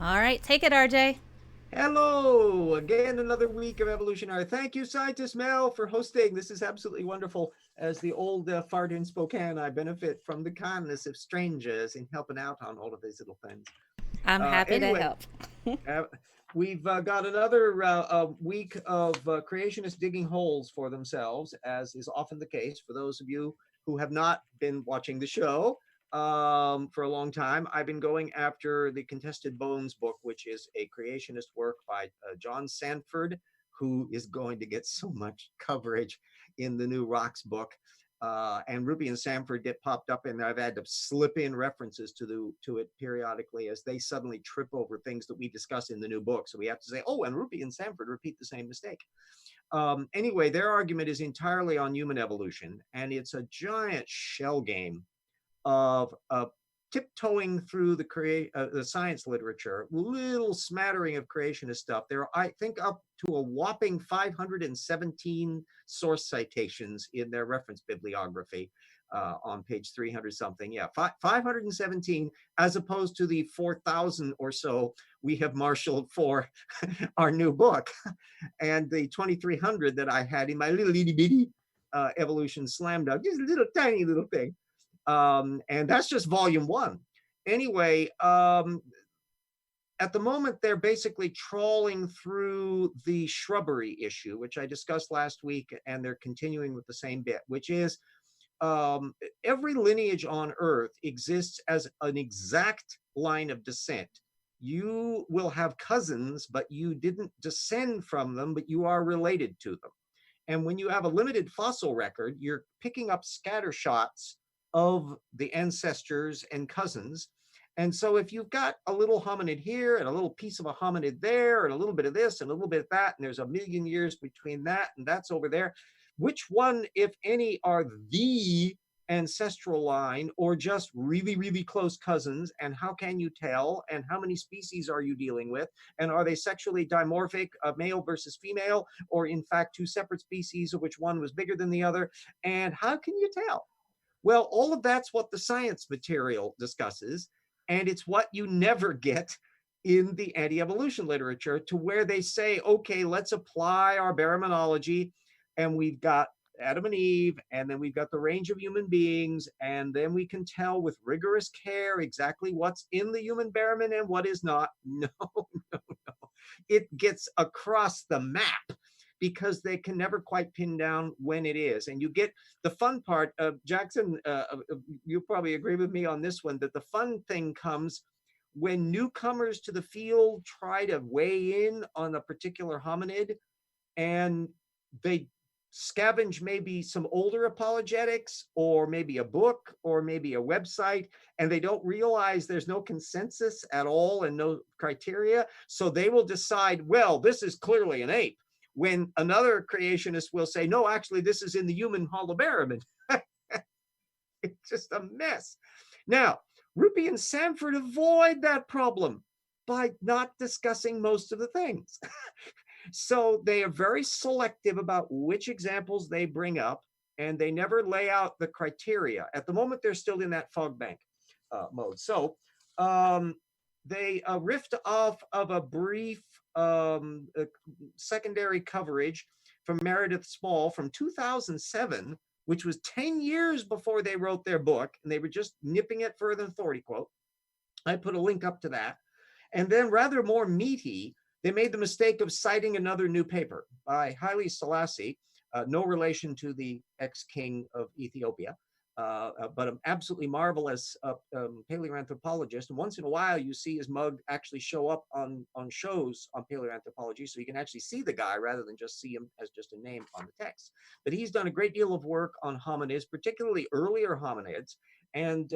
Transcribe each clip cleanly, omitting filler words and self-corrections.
All right, take it, RJ. Hello, again, another week of Evolutionary. Thank you, Scientist Mel, for hosting. This is absolutely wonderful. As the old fart in Spokane, I benefit from the kindness of strangers in helping out on all of these little things. I'm happy to Anyway, help. uh, we've got another week of creationists digging holes for themselves, as is often the case for those of you who have not been watching the show for a long time. I've been going after the Contested Bones book, which is a creationist work by John Sanford, who is going to get so much coverage in the new Rocks book. And Ruby and Sanford get popped up, and I've had to slip in references to it periodically as they suddenly trip over things that we discuss in the new book. So we have to say, oh, and Ruby and Sanford repeat the same mistake. Anyway, their argument is entirely on human evolution, and it's a giant shell game of tiptoeing through the science literature, little smattering of creationist stuff. There are, I think, up to a whopping 517 source citations in their reference bibliography on page 300 something. Yeah, 517 as opposed to the 4,000 or so we have marshaled for our new book, and the 2,300 that I had in my little itty bitty evolution slam dunk, just a little tiny little thing. And that's just volume one. Anyway, at the moment, they're basically trawling through the shrubbery issue, which I discussed last week, and they're continuing with the same bit, which is um, every lineage on Earth exists as an exact line of descent. You will have cousins, but you didn't descend from them, but you are related to them. And when you have a limited fossil record, you're picking up scatter shots of the ancestors and cousins. And so if you've got a little hominid here and a little piece of a hominid there and a little bit of this and a little bit of that, and there's a million years between that and that's over there, which one, if any, are the ancestral line or just really, really close cousins? And how can you tell? And how many species are you dealing with? And are they sexually dimorphic, male versus female, or in fact two separate species of which one was bigger than the other? And how can you tell? Well, all of that's what the science material discusses, and it's what you never get in the anti-evolution literature, to where they say, okay, let's apply our baraminology, and we've got Adam and Eve, and then we've got the range of human beings, and then we can tell with rigorous care exactly what's in the human baramin and what is not. No, no, no. It gets across the map because they can never quite pin down when it is. And you get the fun part. Jackson, you probably agree with me on this one, that the fun thing comes when newcomers to the field try to weigh in on a particular hominid, and they scavenge maybe some older apologetics or maybe a book or maybe a website, and they don't realize there's no consensus at all and no criteria. So they will decide, well, this is clearly an ape, when another creationist will say, no, actually, this is in the human holobaramin. It's just a mess. Now, Rupi and Sanford avoid that problem by not discussing most of the things. So they are very selective about which examples they bring up, and they never lay out the criteria. At the moment, they're still in that fog bank mode. So um, they riffed off of a brief secondary coverage from Meredith Small from 2007, which was 10 years before they wrote their book, and they were just nipping it further than authority quote. I put a link up to that. And then, rather more meaty, they made the mistake of citing another new paper by Haile Selassie, no relation to the ex-king of Ethiopia, but an absolutely marvelous paleoanthropologist. And once in a while, you see his mug actually show up on shows on paleoanthropology, so you can actually see the guy rather than just see him as just a name on the text. But he's done a great deal of work on hominids, particularly earlier hominids, and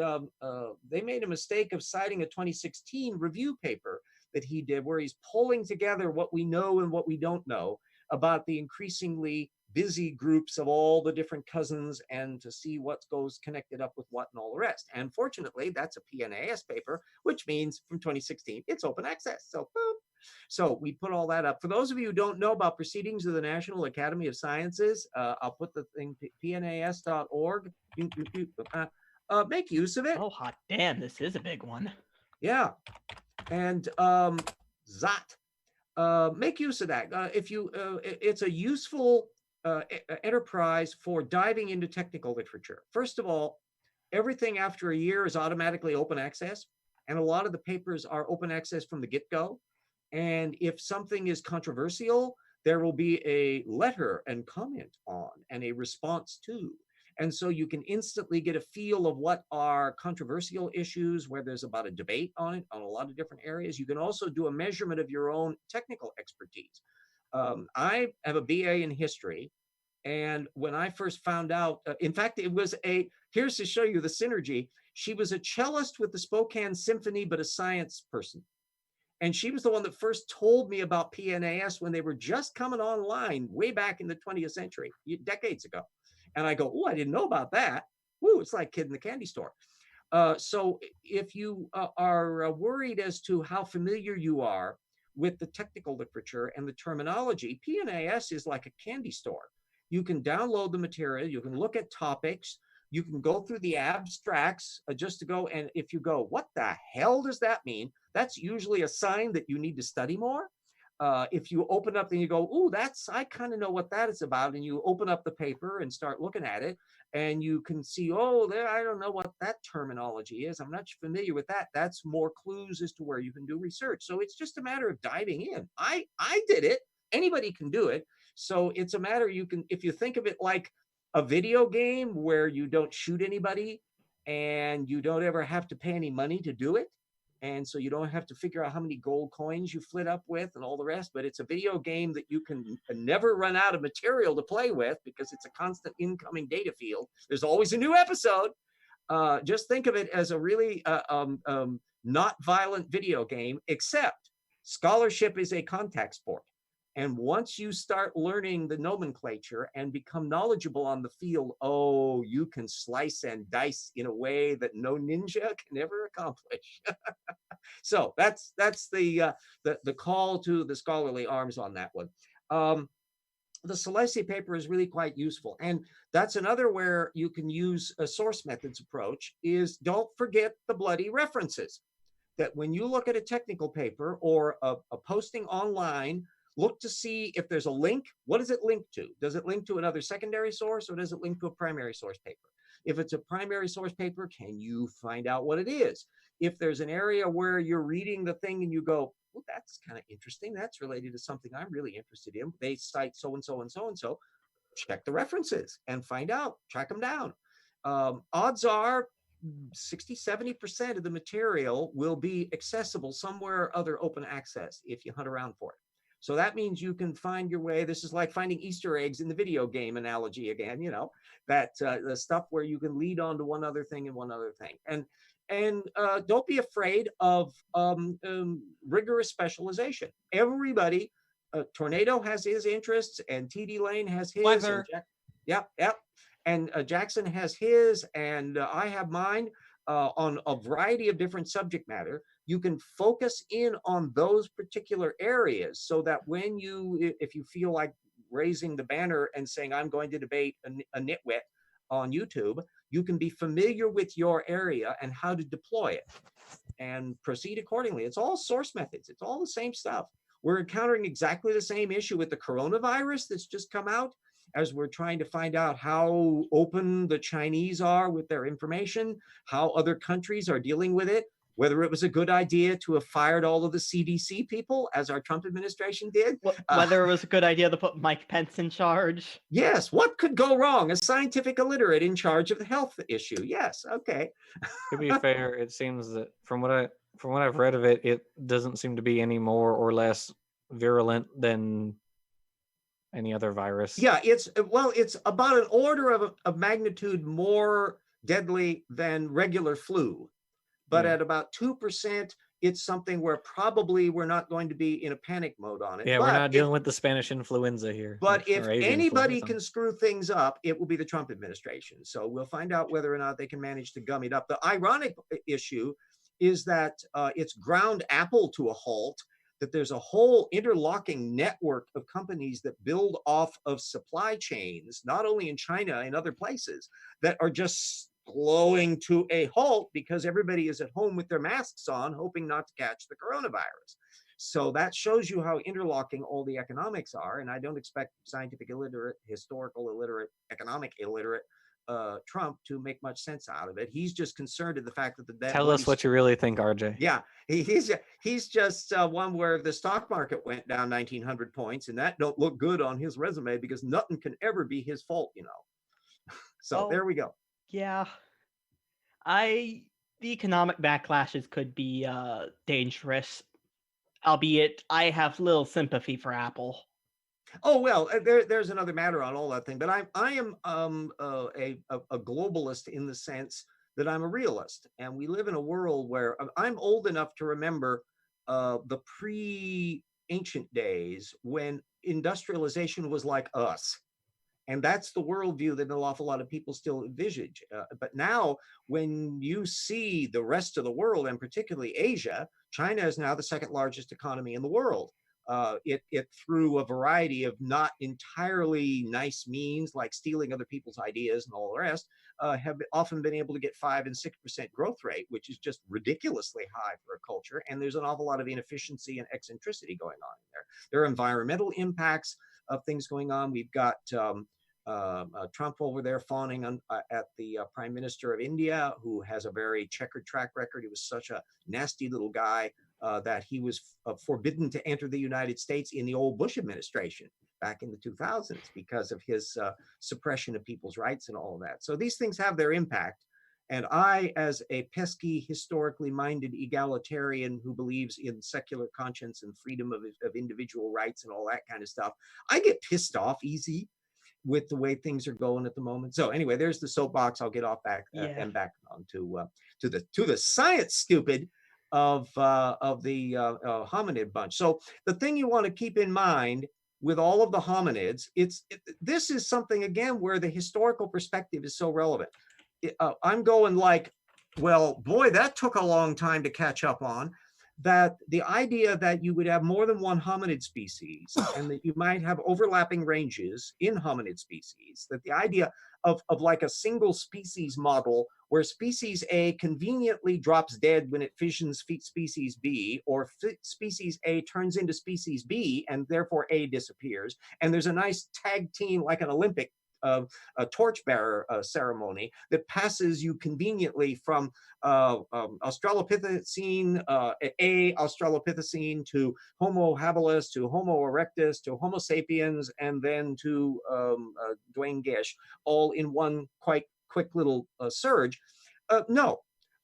they made a mistake of citing a 2016 review paper that he did, where he's pulling together what we know and what we don't know about the increasingly busy groups of all the different cousins, and to see what goes connected up with what and all the rest. And fortunately, that's a PNAS paper, which means from 2016, it's open access. So boom. So we put all that up. For those of you who don't know about proceedings of the National Academy of Sciences, I'll put the thing, pnas.org. Make use of it. Oh, hot damn, this is a big one. Yeah. And Zot. Make use of that. If you, it's a useful enterprise for diving into technical literature. First of all, everything after a year is automatically open access, and a lot of the papers are open access from the get-go. And if something is controversial, there will be a letter and comment on and a response to. And so you can instantly get a feel of what are controversial issues, where there's about a debate on it on a lot of different areas. You can also do a measurement of your own technical expertise. I have a BA in history. And when I first found out, in fact, it was here's to show you the synergy. She was a cellist with the Spokane Symphony, but a science person. And she was the one that first told me about PNAS when they were just coming online way back in the 20th century, decades ago. And I go, oh, I didn't know about that. Woo, it's like kid in the candy store. So if you are worried as to how familiar you are with the technical literature and the terminology, PNAS is like a candy store. You can download the material, you can look at topics, you can go through the abstracts just to go. And if you go, what the hell does that mean? That's usually a sign that you need to study more. If you open up and you go, oh, I kind of know what that is about. And you open up the paper and start looking at it, and you can see, oh, I don't know what that terminology is. I'm not familiar with that. That's more clues as to where you can do research. So it's just a matter of diving in. I did it. Anybody can do it. So it's a matter, if you think of it like a video game where you don't shoot anybody and you don't ever have to pay any money to do it. And so you don't have to figure out how many gold coins you flit up with and all the rest, but it's a video game that you can never run out of material to play with because it's a constant incoming data field. There's always a new episode. Just think of it as a really not violent video game, except scholarship is a contact sport. And once you start learning the nomenclature and become knowledgeable on the field, oh, you can slice and dice in a way that no ninja can ever accomplish. So that's the call to the scholarly arms on that one. The Salesi paper is really quite useful. And that's another where you can use a source methods approach is don't forget the bloody references. That when you look at a technical paper or a posting online, look to see if there's a link. What does it link to? Does it link to another secondary source or does it link to a primary source paper? If it's a primary source paper, can you find out what it is? If there's an area where you're reading the thing and you go, well, that's kind of interesting. That's related to something I'm really interested in. They cite so-and-so and so-and-so. Check the references and find out, track them down. Odds are 60-70% of the material will be accessible somewhere or other open access if you hunt around for it. So that means you can find your way. This is like finding Easter eggs in the video game analogy again, that the stuff where you can lead on to one other thing and one other thing. And don't be afraid of rigorous specialization. Everybody, Tornado has his interests and TD Lane has his. Weather. Yep. And Jackson has his and I have mine on a variety of different subject matter. You can focus in on those particular areas so that if you feel like raising the banner and saying, I'm going to debate a nitwit on YouTube, you can be familiar with your area and how to deploy it and proceed accordingly. It's all source methods. It's all the same stuff. We're encountering exactly the same issue with the coronavirus that's just come out as we're trying to find out how open the Chinese are with their information, how other countries are dealing with it, whether it was a good idea to have fired all of the CDC people, as our Trump administration did. Whether it was a good idea to put Mike Pence in charge. Yes. What could go wrong? A scientific illiterate in charge of the health issue. Yes. Okay. To be fair, it seems that from what I've read of it, it doesn't seem to be any more or less virulent than any other virus. Yeah, it's about an order of magnitude more deadly than regular flu. But at about 2%, it's something where probably we're not going to be in a panic mode on it. Yeah, we're not dealing with the Spanish influenza here. But if anybody can screw things up, it will be the Trump administration. So we'll find out whether or not they can manage to gum it up. The ironic issue is that it's ground Apple to a halt, that there's a whole interlocking network of companies that build off of supply chains, not only in China and other places, that are just glowing to a halt because everybody is at home with their masks on, hoping not to catch the coronavirus. So that shows you how interlocking all the economics are. And I don't expect scientific illiterate, historical illiterate, economic illiterate Trump to make much sense out of it. He's just concerned at the fact that Tell us what you really think, RJ. Yeah, he's just one where the stock market went down 1,900 points, and that don't look good on his resume because nothing can ever be his fault, you know. So there we go. Yeah. The economic backlashes could be dangerous, albeit I have little sympathy for Apple. Oh well, there's another matter on all that thing, but I am a globalist in the sense that I'm a realist, and we live in a world where I'm old enough to remember the pre-ancient days when industrialization was like us. And that's the worldview that an awful lot of people still envisage. But now, when you see the rest of the world, and particularly Asia, China is now the second largest economy in the world. It through a variety of not entirely nice means, like stealing other people's ideas and all the rest, have often been able to get 5 and 6% growth rate, which is just ridiculously high for a culture. And there's an awful lot of inefficiency and eccentricity going on in there. There are environmental impacts of things going on. We've got Trump over there fawning on, at the Prime Minister of India, who has a very checkered track record. He was such a nasty little guy that he was forbidden to enter the United States in the old Bush administration back in the 2000s because of his suppression of people's rights and all of that. So these things have their impact. And I, as a pesky, historically minded egalitarian who believes in secular conscience and freedom of individual rights and all that kind of stuff, I get pissed off easy with the way things are going at the moment. So anyway, there's the soapbox. I'll get off back and back on to the science stupid of the hominid bunch. So the thing you want to keep in mind with all of the hominids, this is something again where the historical perspective is so relevant. I'm going like, well, boy, that took a long time to catch up on. That the idea that you would have more than one hominid species and that you might have overlapping ranges in hominid species, that the idea of like a single species model where species A conveniently drops dead when it fissions species B, or species A turns into species B and therefore A disappears, and there's a nice tag team like an Olympic a torchbearer ceremony that passes you conveniently from Australopithecine, A Australopithecine to Homo habilis to Homo erectus to Homo sapiens, and then to Dwayne Gish, all in one quite quick little surge. No.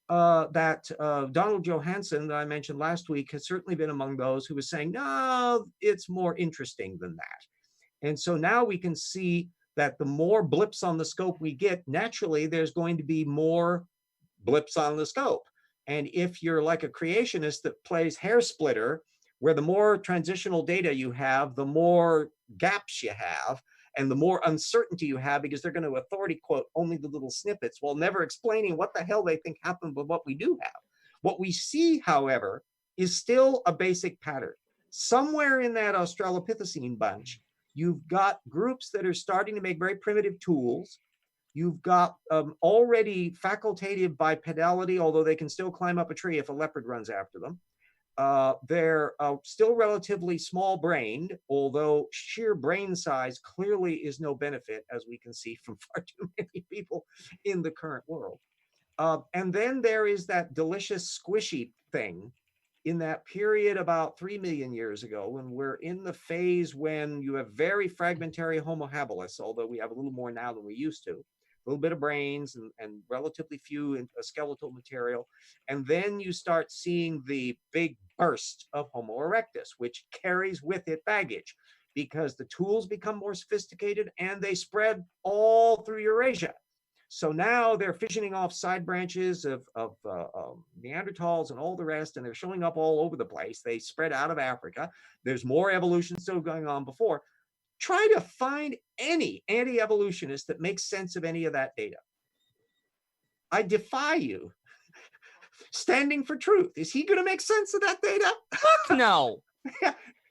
That Donald Johansson that I mentioned last week has certainly been among those who was saying, no, it's more interesting than that. And so now we can see that the more blips on the scope we get, naturally, there's going to be more blips on the scope. And if you're like a creationist that plays hair splitter, where the more transitional data you have, the more gaps you have, and the more uncertainty you have, because they're going to authority quote only the little snippets while never explaining what the hell they think happened with what we do have. What we see, however, is still a basic pattern. Somewhere in that Australopithecine bunch, you've got groups that are starting to make very primitive tools. You've got already facultative bipedality, although they can still climb up a tree if a leopard runs after them. They're still relatively small-brained, although sheer brain size clearly is no benefit, as we can see from far too many people in the current world. And then there is that delicious squishy thing in that period about 3 million years ago, when we're in the phase when you have very fragmentary Homo habilis, although we have a little more now than we used to, a little bit of brains and relatively few in skeletal material. And then you start seeing the big burst of Homo erectus, which carries with it baggage because the tools become more sophisticated and they spread all through Eurasia. So now they're fissioning off side branches of Neanderthals and all the rest, and they're showing up all over the place. They spread out of Africa. There's more evolution still going on before. Try to find any anti-evolutionist that makes sense of any of that data. I defy you. Standing for Truth, is he going to make sense of that data? Fuck no.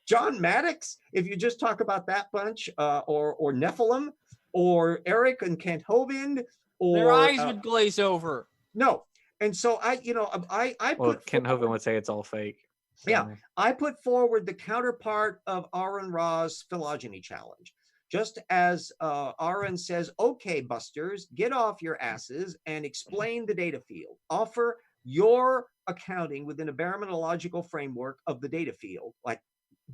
John Maddox, if you just talk about that bunch, or Nephilim, or Eric and Kent Hovind, or Their eyes would glaze over. no. And so I Well, put Ken Hovind forward, would say it's all fake. yeah, so- I put forward the counterpart of Aaron Ra's phylogeny challenge. Just as Aaron says, okay, busters, get off your asses and explain the data field. Offer your accounting within a baraminological framework of the data field. Like,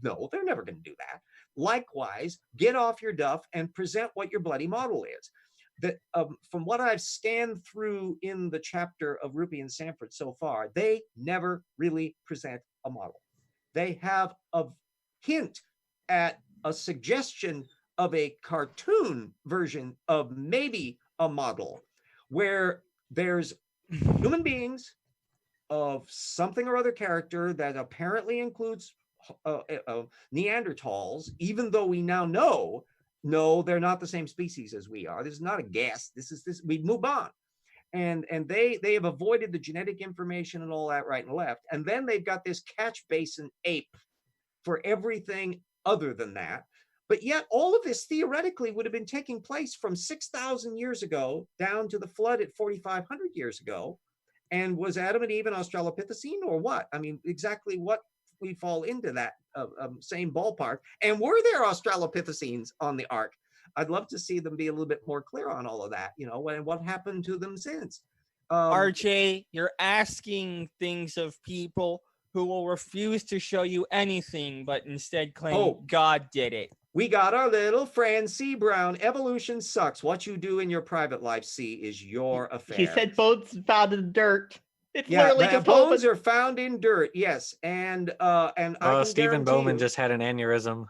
no, they're never going to do that. Likewise, get off your duff and present what your bloody model is. That from what I've scanned through in the chapter of Rupi and Sanford so far, they never really present a model. They have a hint at a suggestion of a cartoon version of maybe a model where there's human beings of something or other character that apparently includes Neanderthals, even though we now know, no, they're not the same species as we are. This is not a guess. We move on. And they have avoided the genetic information and all that right and left. And then they've got this catch basin ape for everything other than that. But yet all of this theoretically would have been taking place from 6,000 years ago down to the flood at 4,500 years ago. And was Adam and Eve an Australopithecine or what? I mean, exactly what we fall into that same ballpark. And were there Australopithecines on the ark? I'd love to see them be a little bit more clear on all of that, and what happened to them since. RJ, you're asking things of people who will refuse to show you anything, but instead claim God did it. We got our little friend C. Brown. Evolution sucks. What you do in your private life, C, is your affair. He said bones found in dirt. It's yeah, literally just bones are found in dirt. Yes, and I can Stephen guarantee Bowman you, just had an aneurysm.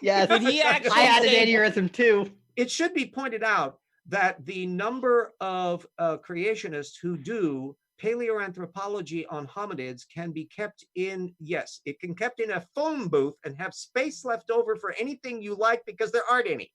Yes. Did he actually I had an say- aneurysm too. It should be pointed out that the number of creationists who do paleoanthropology on hominids can be kept in, yes, it can kept in a phone booth and have space left over for anything you like because there aren't any.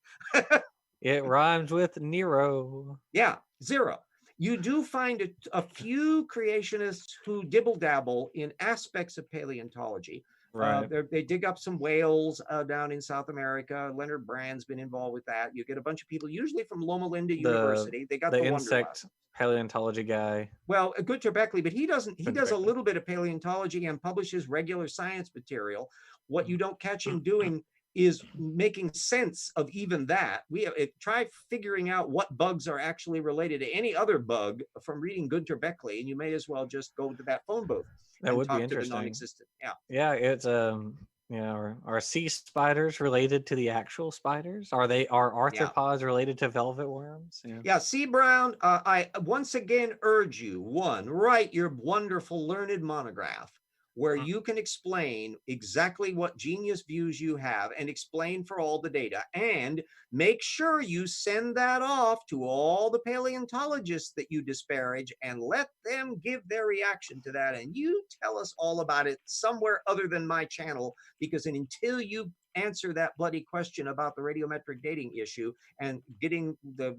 It rhymes with Nero. Yeah, zero. You do find a few creationists who dibble dabble in aspects of paleontology. Right. They dig up some whales down in South America. Leonard Brand's been involved with that. You get a bunch of people, usually from Loma Linda University. They got the the insect paleontology guy. Well, Gunter Beckley, but he does a Beckley. little bit of paleontology and publishes regular science material. What you don't catch him doing is making sense of even that. We try figuring out what bugs are actually related to any other bug from reading Gunter Beckley, and you may as well just go to that phone booth. That would be talk to interesting. the non-existent. Yeah. Yeah, it's are sea spiders related to the actual spiders? Are arthropods related to velvet worms? Yeah, C. Brown, I once again urge you, one, write your wonderful learned monograph where you can explain exactly what genius views you have and explain for all the data, and make sure you send that off to all the paleontologists that you disparage and let them give their reaction to that. And you tell us all about it somewhere other than my channel, because until you answer that bloody question about the radiometric dating issue and getting the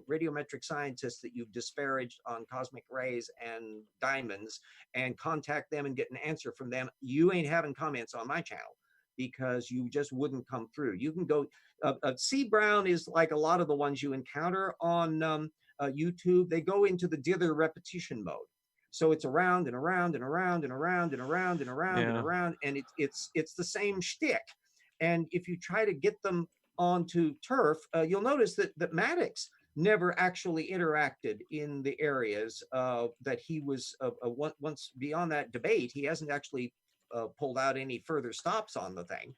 radiometric scientists that you've disparaged on cosmic rays and diamonds and contact them and get an answer from them, you ain't having comments on my channel, because you just wouldn't come through. You can go, C. Brown is like a lot of the ones you encounter on YouTube. They go into the dither repetition mode. So it's around and around and around and around and around and around and around, and it's the same shtick. And if you try to get them onto turf, you'll notice that Maddox never actually interacted in the areas that he was once beyond that debate. He hasn't actually pulled out any further stops on the thing,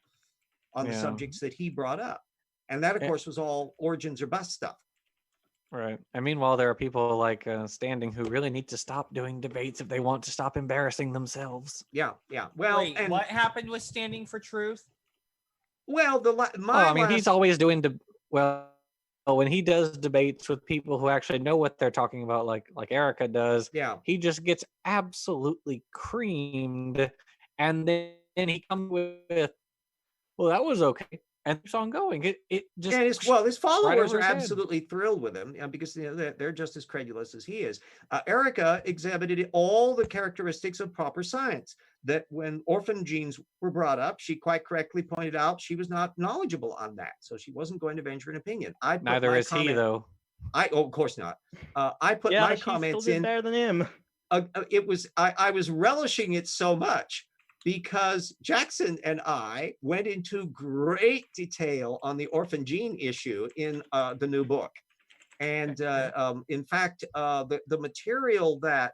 on the subjects that he brought up. And that, of course, was all origins or bust stuff. Right. And meanwhile, there are people like Standing who really need to stop doing debates if they want to stop embarrassing themselves. Yeah, yeah. Well, wait, and what happened with Standing for Truth? Well, he's always doing when he does debates with people who actually know what they're talking about, like Erica does. Yeah. He just gets absolutely creamed, and then he comes with, well, that was okay, and keeps on going. It just, and his followers are his head. absolutely thrilled with him, because they're just as credulous as he is. Erica exhibited all the characteristics of proper science. That when orphan genes were brought up, she quite correctly pointed out she was not knowledgeable on that, so she wasn't going to venture an opinion. Neither is he, though. of course not. I put Yeah, my she still comments did in. better than him. I was relishing it so much because Jackson and I went into great detail on the orphan gene issue in the new book. And in fact, the material that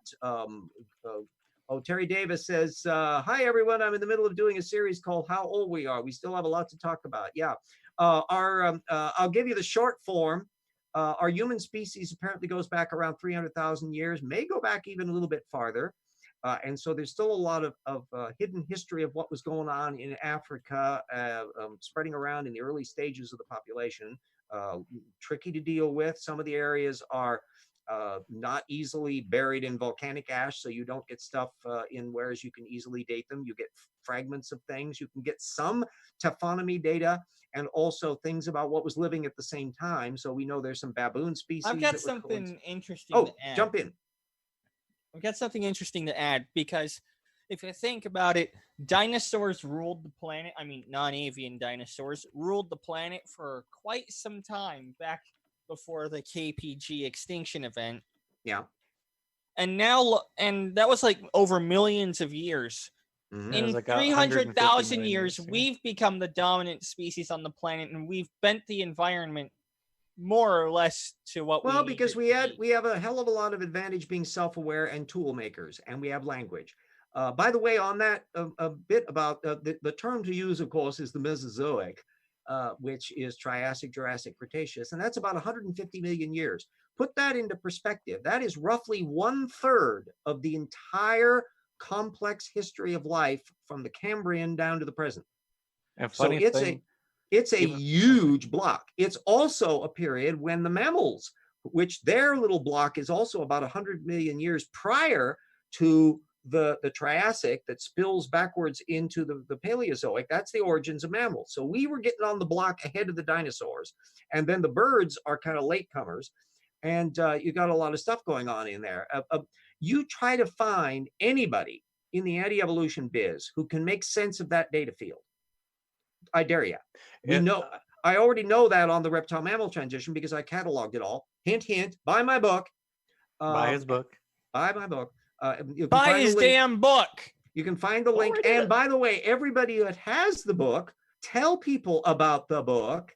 Terry Davis says, hi, everyone. I'm in the middle of doing a series called How Old We Are. We still have a lot to talk about. Yeah. I'll give you the short form. Our human species apparently goes back around 300,000 years, may go back even a little bit farther. And so there's still a lot of hidden history of what was going on in Africa, spreading around in the early stages of the population. Tricky to deal with. Some of the areas are not easily buried in volcanic ash, so you don't get stuff in whereas you can easily date them. You get fragments of things. You can get some taphonomy data and also things about what was living at the same time. So we know there's some baboon species. I've got something interesting to add. Jump in. I've got something interesting to add because if you think about it, dinosaurs ruled the planet. I mean, non-avian dinosaurs ruled the planet for quite some time back before the KPG extinction event. Yeah. And that was like over millions of years. Mm-hmm. In like 300,000 years, yeah. we've become the dominant species on the planet, and we've bent the environment more or less to what well, we need because it we to had be. we have a hell of a lot of advantage being self-aware and tool makers, and we have language. By the way, on that, a bit about the term to use, of course, is the Mesozoic, which is Triassic, Jurassic, Cretaceous, and that's about 150 million years. Put that into perspective. That is roughly 1/3 of the entire complex history of life from the Cambrian down to the present. And So funny it's thing, a even- huge block. It's also a period when the mammals, which their little block is also about 100 million years prior to the Triassic that spills backwards into the Paleozoic. That's the origins of mammals. So we were getting on the block ahead of the dinosaurs. And then the birds are kind of latecomers. And you got a lot of stuff going on in there. You try to find anybody in the anti-evolution biz who can make sense of that data field. I dare you. I already know that on the reptile mammal transition because I cataloged it all. Hint, hint, buy my book. buy his book. Buy my book. Buy his damn book. You can find the link. And by the way, everybody that has the book, tell people about the book.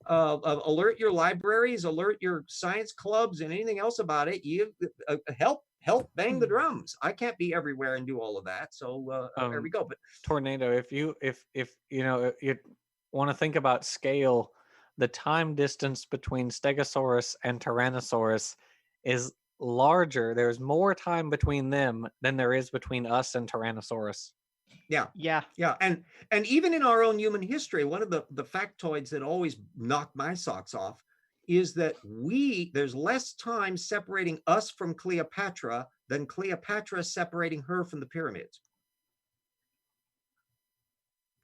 Alert your libraries, alert your science clubs, and anything else about it. You help bang the drums. I can't be everywhere and do all of that. So there we go. But Tornado, if you want to think about scale, the time distance between Stegosaurus and Tyrannosaurus is larger. There's more time between them than there is between us and Tyrannosaurus. Yeah. And even in our own human history, one of the factoids that always knocked my socks off is that there's less time separating us from Cleopatra than Cleopatra separating her from the pyramids.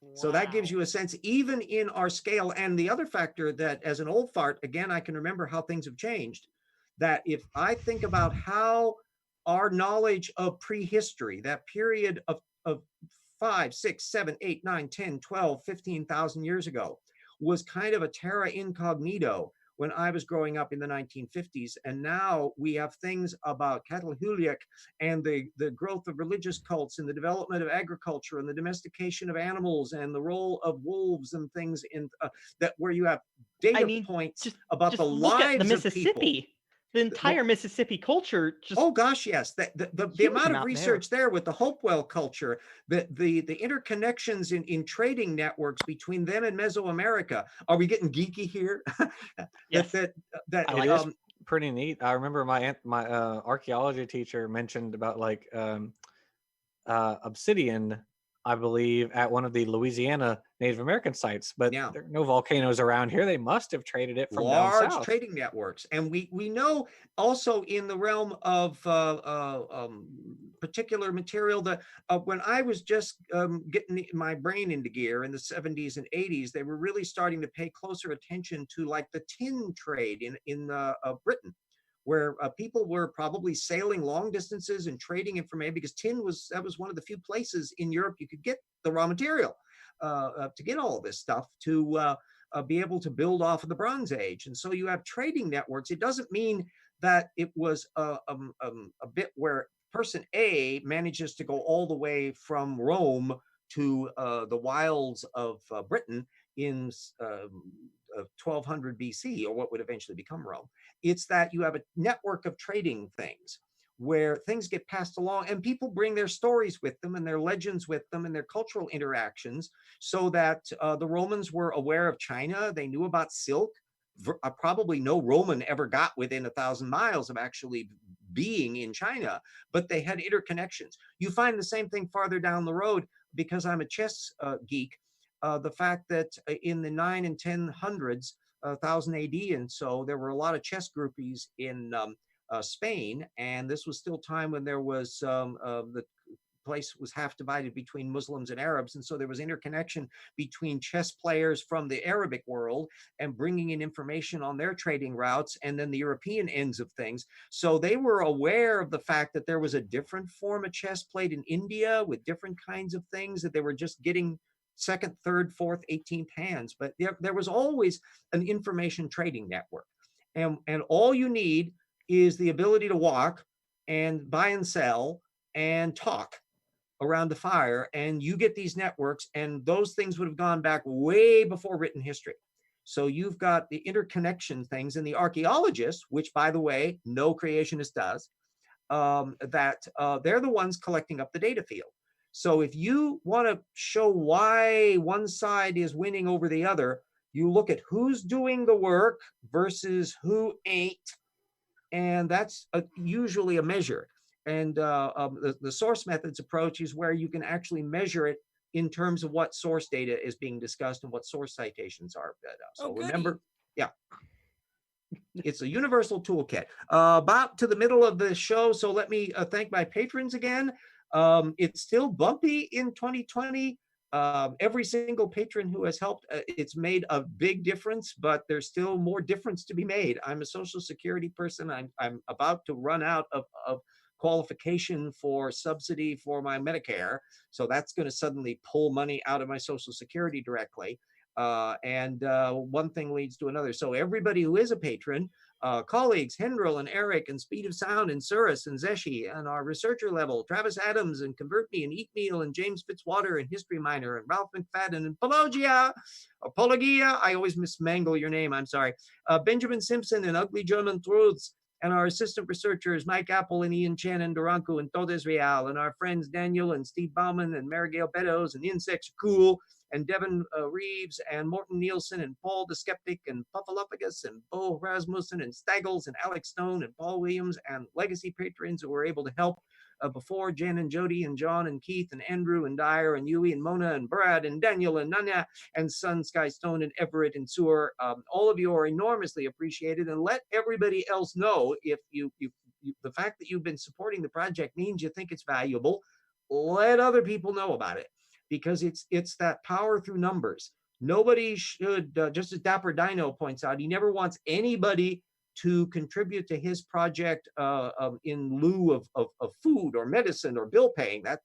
Wow. So that gives you a sense, even in our scale. And the other factor that, as an old fart, again, I can remember how things have changed, that if I think about how our knowledge of prehistory, that period of 5, 6, 7, 8, 9, 10, 12, 15,000 years ago, was kind of a terra incognito when I was growing up in the 1950s. And now we have things about Catalhulic and the growth of religious cults and the development of agriculture and the domestication of animals and the role of wolves and things in that where you have data points about the lives the Mississippi. of people. The entire Mississippi culture just oh gosh, yes. The amount of research there with the Hopewell culture, the interconnections in trading networks between them and Mesoamerica. Are we getting geeky here? Yes. It is pretty neat. I remember my archaeology teacher mentioned about like obsidian, I believe, at one of the Louisiana Native American sites, but there are no volcanoes around here. They must have traded it from down south. Large trading networks. And we know also in the realm of particular material that when I was just getting my brain into gear in the 70s and 80s, they were really starting to pay closer attention to like the tin trade in Britain, where people were probably sailing long distances and trading information because tin was one of the few places in Europe you could get the raw material to get all of this stuff to be able to build off of the Bronze Age. And so you have trading networks. It doesn't mean that it was a bit where person A manages to go all the way from Rome to the wilds of Britain in 1200 BC, or what would eventually become Rome. It's that you have a network of trading things where things get passed along and people bring their stories with them and their legends with them and their cultural interactions, so that the Romans were aware of China. They knew about silk. Probably no Roman ever got within 1,000 miles of actually being in China, but they had interconnections. You find the same thing farther down the road, because I'm a chess geek. The fact that in the 9 and 1000s, 1000 AD, and so there were a lot of chess groupies in Spain, and this was still time when there was the place was half divided between Muslims and Arabs, and so there was interconnection between chess players from the Arabic world and bringing in information on their trading routes, and then the European ends of things. So they were aware of the fact that there was a different form of chess played in India with different kinds of things, that they were just getting second, third, fourth, 18th hands. But there was always an information trading network, and all you need is the ability to walk and buy and sell and talk around the fire, and you get these networks, and those things would have gone back way before written history. So you've got the interconnection things, and the archaeologists, which, by the way, no creationist does, they're the ones collecting up the data field. So if you want to show why one side is winning over the other, you look at who's doing the work versus who ain't, and that's usually a measure. And the source methods approach is where you can actually measure it in terms of what source data is being discussed and what source citations are. So remember, yeah, it's a universal toolkit. About to the middle of the show, so let me thank my patrons again. It's still bumpy in 2020. Every single patron who has helped, it's made a big difference, but there's still more difference to be made. I'm a Social Security person. I'm about to run out of qualification for subsidy for my Medicare. So that's going to suddenly pull money out of my Social Security directly. One thing leads to another. So everybody who is a patron, colleagues, Hendril and Eric and Speed of Sound and Surus and Zeshi and our researcher level, Travis Adams and Convert Me and Eat Meal and James Fitzwater and History Minor and Ralph McFadden and Apologia, I always mismangle your name, I'm sorry, Benjamin Simpson and Ugly German Truths, and our assistant researchers, Mike Apple and Ian Chen and Duranko and Todes Real, and our friends Daniel and Steve Bauman and Marigale Beddoes and Insects Cool, and Devin Reeves and Morton Nielsen and Paul the Skeptic and Puffalopagus and Bo Rasmussen and Staggles and Alex Stone and Paul Williams and legacy patrons who were able to help before, Jen and Jody and John and Keith and Andrew and Dyer and Yui and Mona and Brad and Daniel and Nanya and Sun, Sky, Stone and Everett and Sewer. All of you are enormously appreciated, and let everybody else know if the fact that you've been supporting the project means you think it's valuable. Let other people know about it, because it's that power through numbers. Nobody should, just as Dapper Dino points out, he never wants anybody to contribute to his project in lieu of food or medicine or bill paying. That,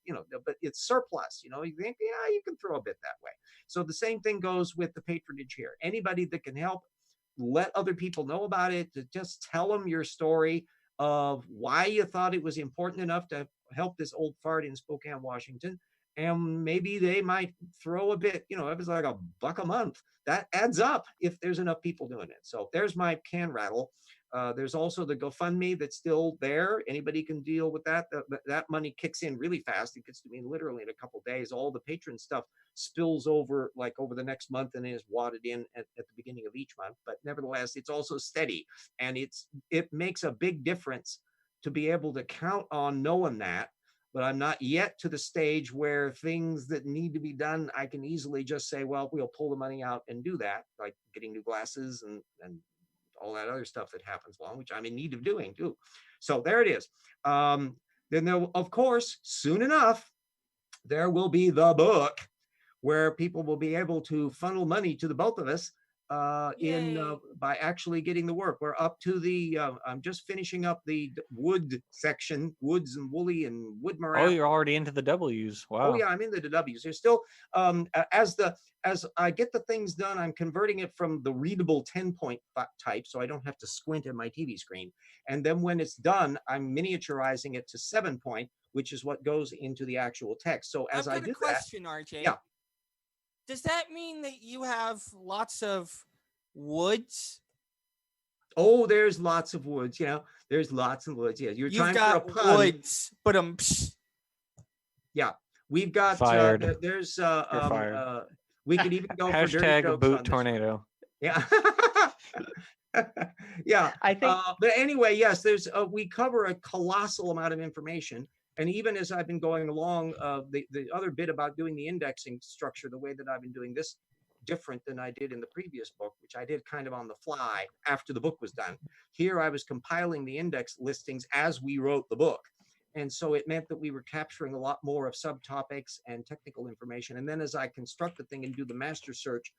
but it's surplus. You think, yeah, you can throw a bit that way. So the same thing goes with the patronage here. Anybody that can help, let other people know about it. To just tell them your story of why you thought it was important enough to help this old fart in Spokane, Washington. And maybe they might throw a bit, if it's like $1 a month, that adds up if there's enough people doing it. So there's my can rattle. There's also the GoFundMe that's still there. Anybody can deal with that. That money kicks in really fast. It gets to me literally in a couple of days. All the patron stuff spills over over the next month and is wadded in at the beginning of each month. But nevertheless, it's also steady, and it makes a big difference to be able to count on knowing that. But I'm not yet to the stage where things that need to be done, I can easily just say, well, we'll pull the money out and do that, like getting new glasses and all that other stuff that happens along, which I'm in need of doing too. So there it is. Then there, of course, soon enough, there will be the book where people will be able to funnel money to the both of us Yay. by actually getting the work. We're up to the, I'm just finishing up the wood section, woods and woolly and wood Oh, morale. you're already into the W's. Wow. Oh yeah, I'm in the W's. There's still, as I get the things done, I'm converting it from the readable 10-point type, so I don't have to squint at my TV screen. And then when it's done, I'm miniaturizing it to 7-point, which is what goes into the actual text. So as I've I got do a question, RJ. yeah. Does that mean that you have lots of woods? oh, there's lots of woods. There's lots of woods. Yeah, you're You've trying got for a pun. woods, but Yeah, we've got Fired. there's You're fired. we could even go for dirty Hashtag jokes boot on this. tornado. Yeah. Yeah. I think But anyway, yes, there's we cover a colossal amount of information. And even as I've been going along, the other bit about doing the indexing structure, the way that I've been doing this different than I did in the previous book, which I did kind of on the fly after the book was done. Here I was compiling the index listings as we wrote the book. And so it meant that we were capturing a lot more of subtopics and technical information. And then as I construct the thing and do the master search,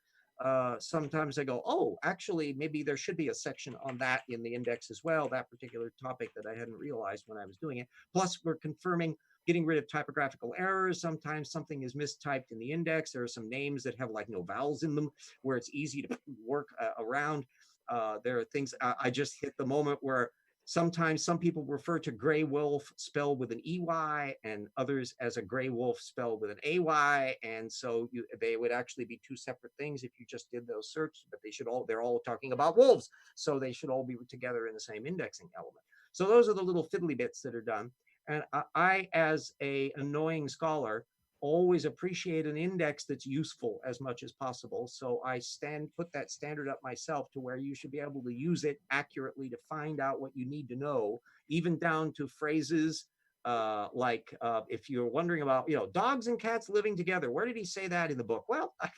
sometimes I go, oh, actually, maybe there should be a section on that in the index as well, that particular topic that I hadn't realized when I was doing it. Plus, we're confirming, getting rid of typographical errors. Sometimes something is mistyped in the index. There are some names that have like no vowels in them where it's easy to work around. There are things I just hit the moment where sometimes some people refer to gray wolf spelled with an EY and others as a gray wolf spelled with an AY. And so they would actually be two separate things if you just did those searches, but they're all talking about wolves. So they should all be together in the same indexing element. So those are the little fiddly bits that are done. And I as a annoying scholar, always appreciate an index that's useful as much as possible. So I put that standard up myself to where you should be able to use it accurately to find out what you need to know, even down to phrases like if you're wondering about, dogs and cats living together, where did he say that in the book? Well, I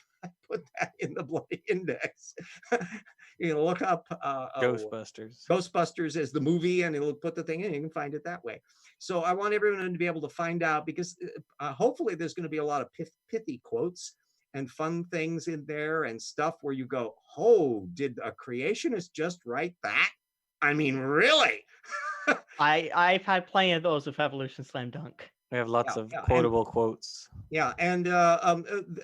put that in the bloody index. Look up Ghostbusters. Ghostbusters as the movie, and it'll put the thing in, and you can find it that way. So I want everyone to be able to find out, because hopefully there's going to be a lot of pithy quotes and fun things in there and stuff where you go, oh, did a creationist just write that? I mean, really? I've had plenty of those with Evolution Slam Dunk. We have lots of quotable quotes. Yeah, and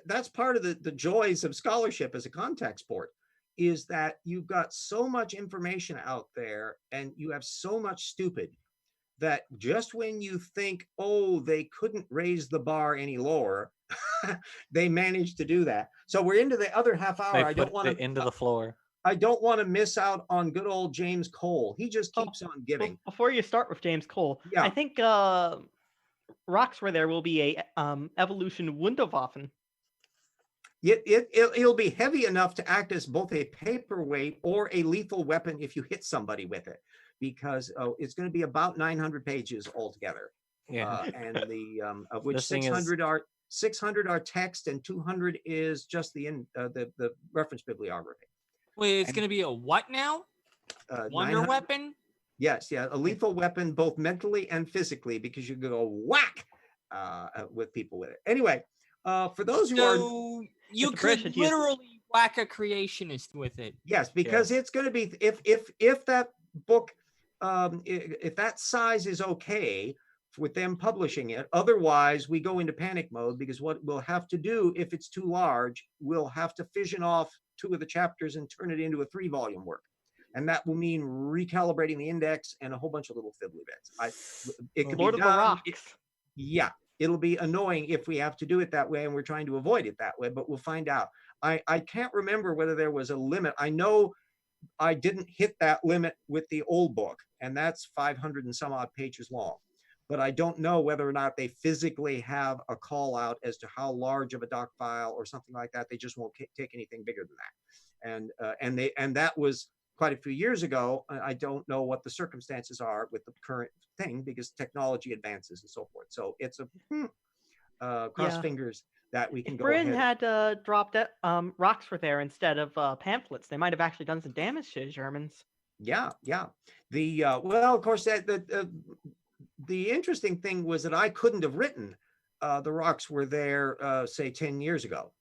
that's part of the joys of scholarship as a contact sport, is that you've got so much information out there and you have so much stupid that just when you think, oh, they couldn't raise the bar any lower, they managed to do that. So we're into the other half hour. I don't want to into the floor. I don't want to miss out on good old James Kohl. He just keeps on giving. Before you start with James Kohl, yeah. I think Rocks Were There will be a Evolution Wunderwaffen. It'll be heavy enough to act as both a paperweight or a lethal weapon if you hit somebody with it, because it's going to be about 900 pages altogether. Yeah, and the of which 600 are text and 200 is just the reference bibliography. Wait, it's going to be a what now? Wonder weapon? Yes, yeah, a lethal weapon, both mentally and physically, because you go whack with people with it. Anyway, for those who are, you could literally whack a creationist with it. Yes, because it's going to be if that book, if that size is okay with them publishing it. Otherwise, we go into panic mode, because what we'll have to do if it's too large, we'll have to fission off 2 of the chapters and turn it into a 3-volume work. And that will mean recalibrating the index and a whole bunch of little fiddly bits. It could Lord be of the done. Rocks. Yeah, it'll be annoying if we have to do it that way, and we're trying to avoid it that way, but we'll find out. I can't remember whether there was a limit. I know I didn't hit that limit with the old book, and that's 500 and some odd pages long. But I don't know whether or not they physically have a call out as to how large of a doc file or something like that. They just won't take anything bigger than that. And that was quite a few years ago. I don't know what the circumstances are with the current thing, because technology advances and so forth. So it's a cross fingers that we can if go Britain ahead. had dropped Rocks Were There instead of pamphlets, they might have actually done some damage to the Germans. Yeah. The well, of course, the interesting thing was that I couldn't have written The Rocks Were There, say 10 years ago.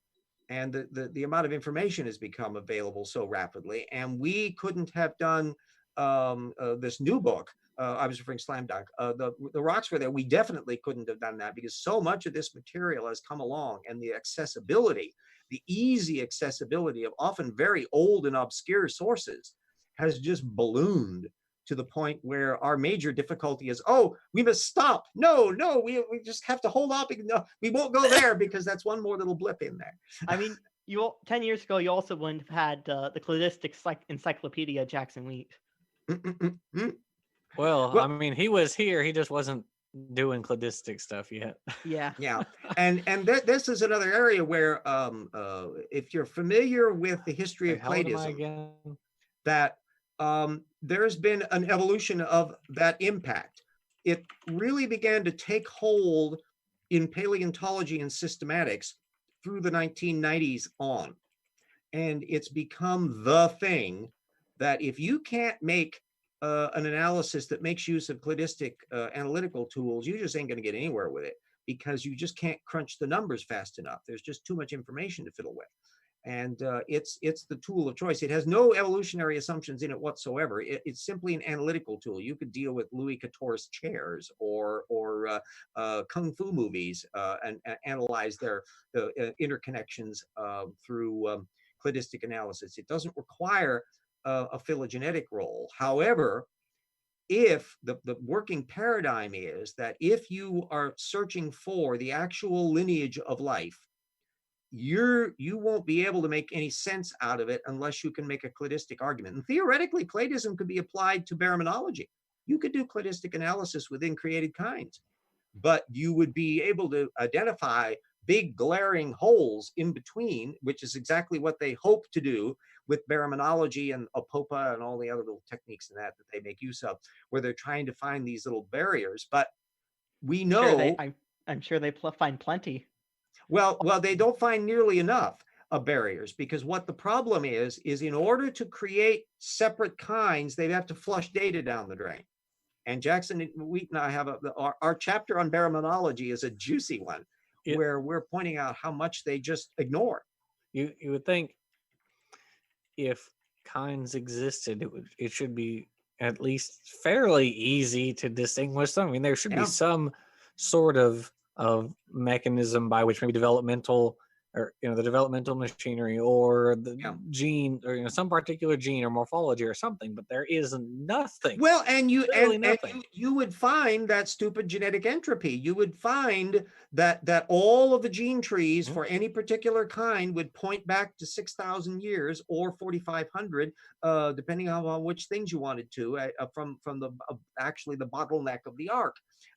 and the amount of information has become available so rapidly. And we couldn't have done this new book. I was referring Slam Dunk. The rocks were there. We definitely couldn't have done that because so much of this material has come along, and the accessibility, the easy accessibility of often very old and obscure sources has just ballooned to the point where our major difficulty is, oh, we must stop. No, we just have to hold up. No, we won't go there because that's one more little blip in there. I mean, 10 years ago, you also wouldn't have had the cladistics encyclopedia Jackson Wheat. Well, I mean, he was here. He just wasn't doing cladistic stuff yet. Yeah. Yeah, and this is another area where if you're familiar with the history of How old am I Cladism, again? that there's been an evolution of that impact. It really began to take hold in paleontology and systematics through the 1990s on. And it's become the thing that if you can't make an analysis that makes use of cladistic analytical tools, you just ain't going to get anywhere with it because you just can't crunch the numbers fast enough. There's just too much information to fiddle with. And it's the tool of choice. It has no evolutionary assumptions in it whatsoever. It's simply an analytical tool. You could deal with Louis XIV's chairs or kung fu movies and analyze their interconnections through cladistic analysis. It doesn't require a phylogenetic role. However, if the working paradigm is that if you are searching for the actual lineage of life, you won't be able to make any sense out of it unless you can make a cladistic argument. And theoretically, cladism could be applied to baraminology. You could do cladistic analysis within created kinds, but you would be able to identify big glaring holes in between, which is exactly what they hope to do with baraminology and Opopa and all the other little techniques in that they make use of, where they're trying to find these little barriers. But we know, I'm sure they find plenty. Well, they don't find nearly enough of barriers, because what the problem is in order to create separate kinds, they have to flush data down the drain. And Jackson Wheat and I have our chapter on baraminology is a juicy one, where we're pointing out how much they just ignore. You would think if kinds existed, it should be at least fairly easy to distinguish them. I mean, there should be some sort of mechanism by which maybe developmental, or the developmental machinery or the gene, or some particular gene or morphology or something, but there is nothing. Well, and you would find that stupid genetic entropy. You would find that all of the gene trees for any particular kind would point back to 6,000 years or 4,500, depending on which things you wanted to, from the actually the bottleneck of the arc.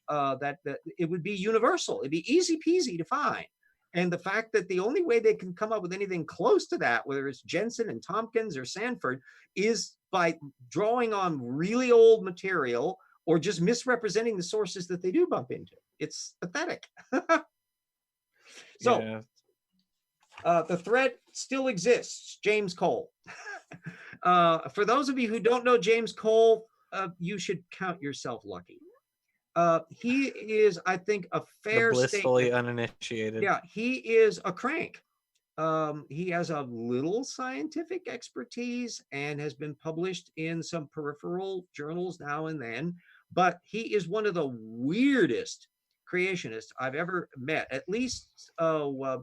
That it would be universal. It'd be easy peasy to find. And the fact that the only way they can come up with anything close to that, whether it's Jensen and Tompkins or Sanford, is by drawing on really old material or just misrepresenting the sources that they do bump into. It's pathetic. So the threat still exists. James Kohl. For those of you who don't know James Kohl, you should count yourself lucky. He is, I think, a fair blissfully statement. Uninitiated. Yeah, he is a crank. He has a little scientific expertise and has been published in some peripheral journals now and then, but he is one of the weirdest creationists I've ever met. At least Mr.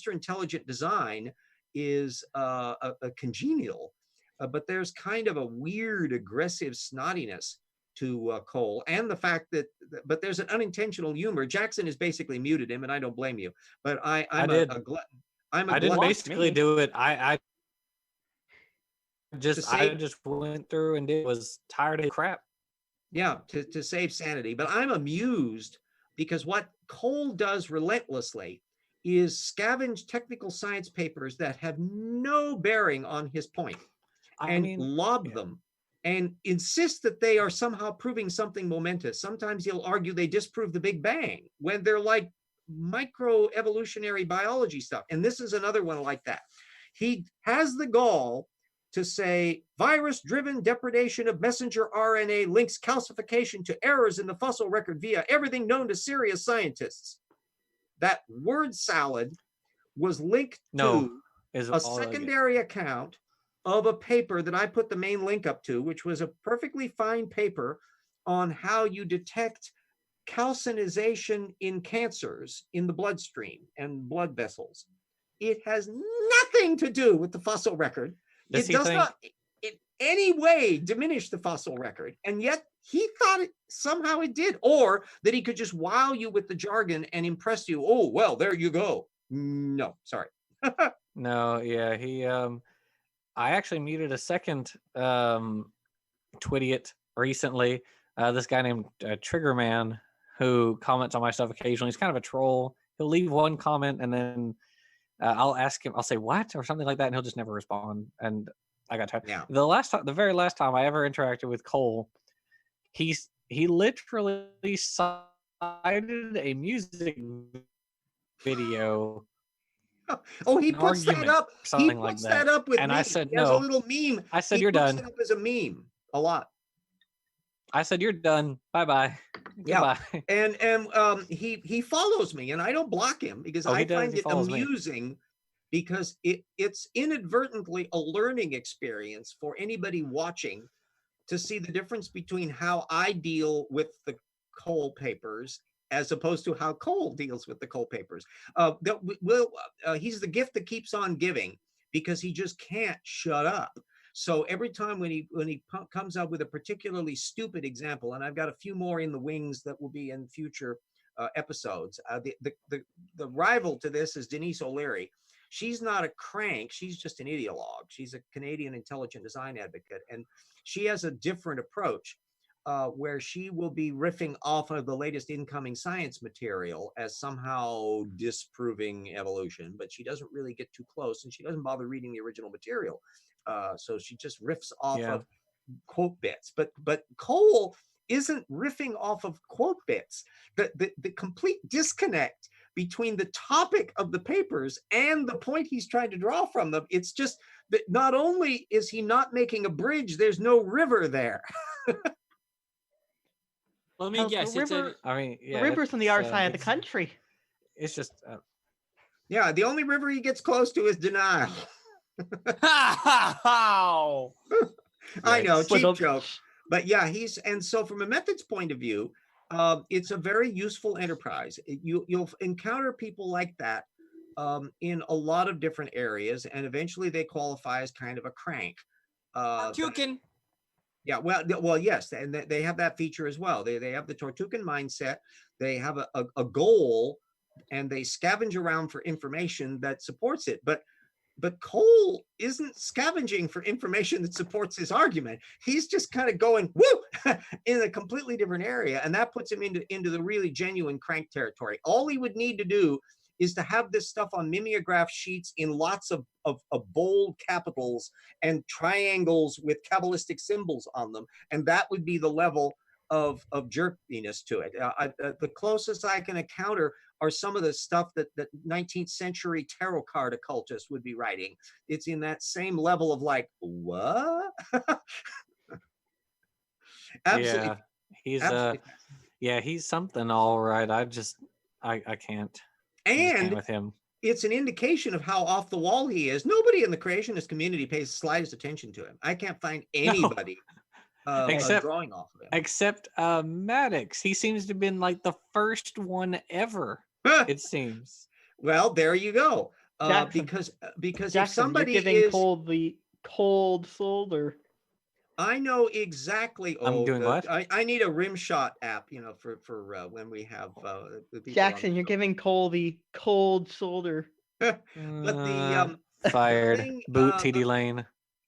Intelligent Design is a congenial, but there's kind of a weird, aggressive snottiness to Kohl, and the fact that, but there's an unintentional humor. Jackson has basically muted him, and I don't blame you. But I didn't basically do it. I just went through and was tired of crap. Yeah, to save sanity. But I'm amused because what Kohl does relentlessly is scavenge technical science papers that have no bearing on his point, lob them and insist that they are somehow proving something momentous. Sometimes he'll argue they disprove the Big Bang when they're like microevolutionary biology stuff. And this is another one like that. He has the gall to say virus-driven depredation of messenger RNA links calcification to errors in the fossil record via everything known to serious scientists. That word salad was linked No, to is a all secondary account of a paper that I put the main link up to, which was a perfectly fine paper on how you detect calcinization in cancers in the bloodstream and blood vessels. It has nothing to do with the fossil record. Does It he does think- not in any way diminish the fossil record. And yet he thought it somehow it did, or that he could just wow you with the jargon and impress you. Oh, well, there you go. No, sorry. No, yeah, he I actually muted a second Twidiot recently. This guy named Triggerman, who comments on my stuff occasionally. He's kind of a troll. He'll leave one comment and then I'll ask him, I'll say what or something like that, and he'll just never respond. And I got tired. Yeah. The very last time I ever interacted with Kohl, he literally cited a music video. Oh, he An puts that argument, up. He something like puts that up with And me. I said, He has a no. little meme. I said, He you're puts done. it up as a meme a lot. I said, you're done. Bye-bye. Yeah. Goodbye. And he follows me, and I don't block him because Oh, he I does? find He it follows me. amusing because it's inadvertently a learning experience for anybody watching to see the difference between how I deal with the Kohl papers as opposed to how Kohl deals with the Kohl papers. He's the gift that keeps on giving because he just can't shut up. So every time when he comes up with a particularly stupid example, and I've got a few more in the wings that will be in future episodes. The rival to this is Denise O'Leary. She's not a crank. She's just an ideologue. She's a Canadian intelligent design advocate, and she has a different approach where she will be riffing off of the latest incoming science material as somehow disproving evolution, but she doesn't really get too close, and she doesn't bother reading the original material. So she just riffs off of quote bits. But Kohl isn't riffing off of quote bits. The complete disconnect between the topic of the papers and the point he's trying to draw from them, it's just that not only is he not making a bridge, there's no river there. Let me How's the guess. river- I mean, yeah, the river's on the other it's, side of the it's- country. It's just Yeah, the only river he gets close to is denial. How? I know, Yikes. With cheap a- joke. But yeah, and so from a methods point of view, it's a very useful enterprise. You'll encounter people like that in a lot of different areas, and eventually they qualify as kind of a crank. Tortugan. Yeah, well, yes, and they have that feature as well. They have the Tortugan mindset. They have a goal, and they scavenge around for information that supports it. But Kohl isn't scavenging for information that supports his argument. He's just kind of going woo in a completely different area, and that puts him into the really genuine crank territory. All he would need to do is to have this stuff on mimeograph sheets in lots of bold capitals and triangles with Kabbalistic symbols on them, and that would be the level of jerkiness to it. The closest I can encounter are some of the stuff that 19th century tarot card occultists would be writing. It's in that same level of like, what? Absolutely. Yeah, he's something all right. I can't. And with him. It's an indication of how off the wall he is. Nobody in the creationist community pays the slightest attention to him. I can't find anybody drawing off of him. Except Maddox. He seems to have been like the first one ever, it seems. Well, there you go. Jackson. Because Jackson, if somebody you're giving is Kohl the cold shoulder. I know exactly. I'm doing what? I need a rim shot app, for when we have the people. Jackson, you're giving Kohl the cold shoulder. But the fired thing, boot TD Lane.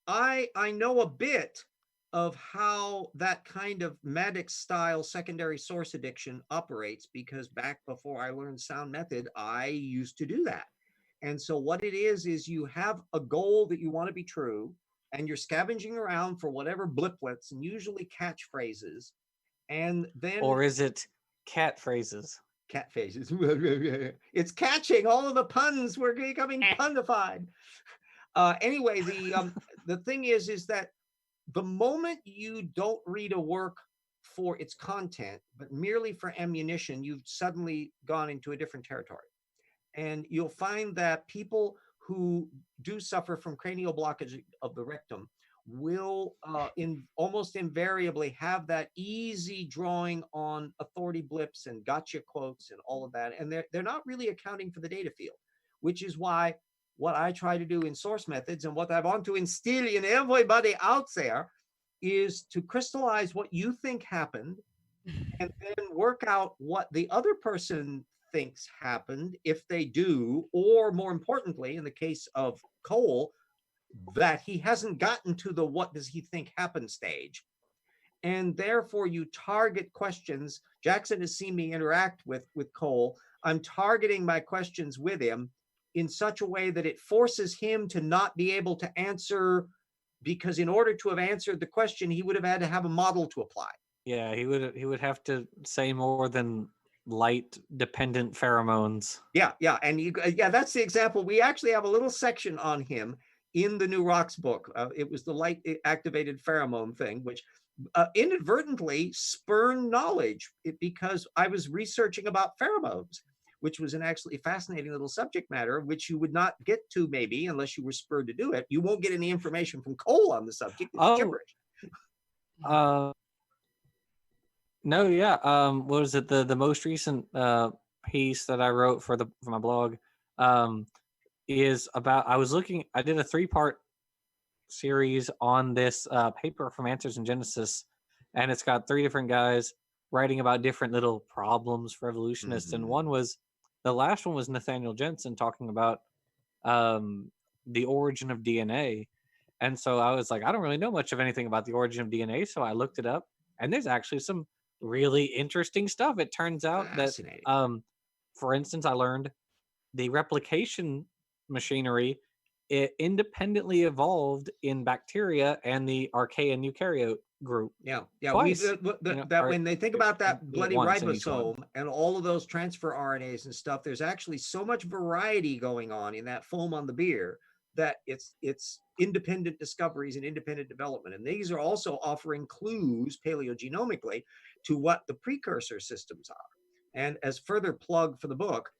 I know a bit of how that kind of Maddox style secondary source addiction operates, because back before I learned sound method, I used to do that. And so what it is you have a goal that you want to be true, and you're scavenging around for whatever bliplets and usually catchphrases. And then Or is it cat phrases? Cat phrases. It's catching. All of the puns were becoming punnified. Anyway, the thing is that the moment you don't read a work for its content, but merely for ammunition, you've suddenly gone into a different territory. And you'll find that people who do suffer from cranial blockage of the rectum will almost invariably have that easy drawing on authority blips and gotcha quotes and all of that. And they're not really accounting for the data field, which is why what I try to do in source methods and what I want to instill in everybody out there is to crystallize what you think happened and then work out what the other person thinks happened, if they do, or more importantly, in the case of Kohl, that he hasn't gotten to the what does he think happened stage. And therefore you target questions. Jackson has seen me interact with Kohl. I'm targeting my questions with him in such a way that it forces him to not be able to answer, because in order to have answered the question, he would have had to have a model to apply. Yeah, he would have to say more than light dependent pheromones. Yeah, and that's the example. We actually have a little section on him in the New Rocks book. It was the light activated pheromone thing, which inadvertently spurned knowledge because I was researching about pheromones, which was an actually fascinating little subject matter, which you would not get to maybe unless you were spurred to do it. You won't get any information from Kohl on the subject. It's gibberish. No, yeah. What was it? The most recent piece that I wrote for my blog is about. I did a 3-part series on this paper from Answers in Genesis, and it's got 3 different guys writing about different little problems for evolutionists. And the last one was Nathaniel Jensen talking about the origin of DNA. And so I was like, I don't really know much of anything about the origin of DNA, so I looked it up, and there's actually some really interesting stuff. It turns out that, for instance, I learned the replication machinery, it independently evolved in bacteria and the Archaean eukaryote group. Yeah. Twice, When they think about that bloody once ribosome and all of those transfer RNAs and stuff, there's actually so much variety going on in that foam on the beer that it's independent discoveries and independent development. And these are also offering clues paleogenomically to what the precursor systems are. And as further plug for the book,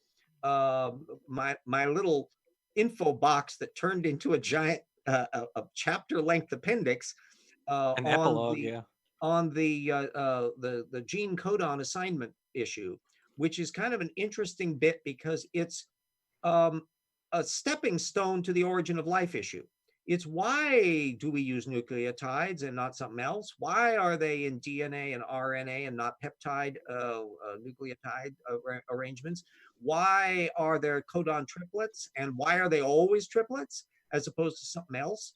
my little info box that turned into a giant a chapter length appendix an epilogue, on the gene codon assignment issue, which is kind of an interesting bit because it's a stepping stone to the origin of life issue. It's why do we use nucleotides and not something else? Why are they in DNA and RNA and not peptide nucleotide arrangements? Why are there codon triplets, and why are they always triplets as opposed to something else?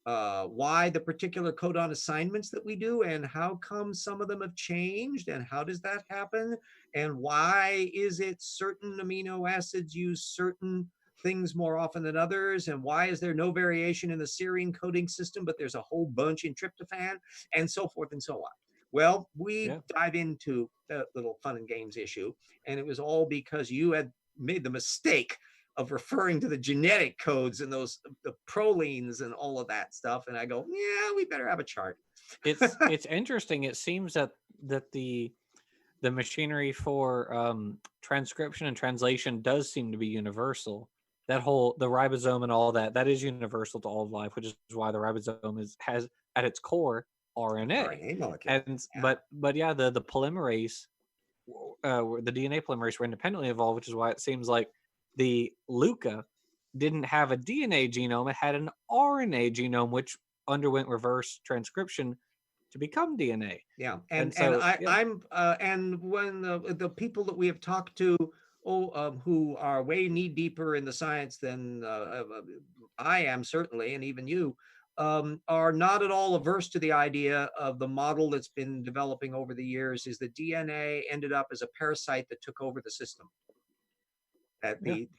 Why the particular codon assignments that we do, and how come some of them have changed, and how does that happen? And why is it certain amino acids use certain things more often than others? And why is there no variation in the serine coding system, but there's a whole bunch in tryptophan, and so forth and so on? Well, we dive into that little fun and games issue, and it was all because you had made the mistake of referring to the genetic codes and the prolines and all of that stuff. And I go, yeah, we better have a chart. It's interesting. It seems that the machinery for transcription and translation does seem to be universal. The ribosome and all that is universal to all of life, which is why the ribosome has at its core RNA molecule. And but yeah, the polymerase, the DNA polymerase were independently evolved, which is why it seems like the LUCA didn't have a DNA genome; it had an RNA genome, which underwent reverse transcription to become DNA. Yeah, and when the people that we have talked to, who are way knee deeper in the science than I am certainly, and even you, are not at all averse to the idea of the model that's been developing over the years, is that DNA ended up as a parasite that took over the system. The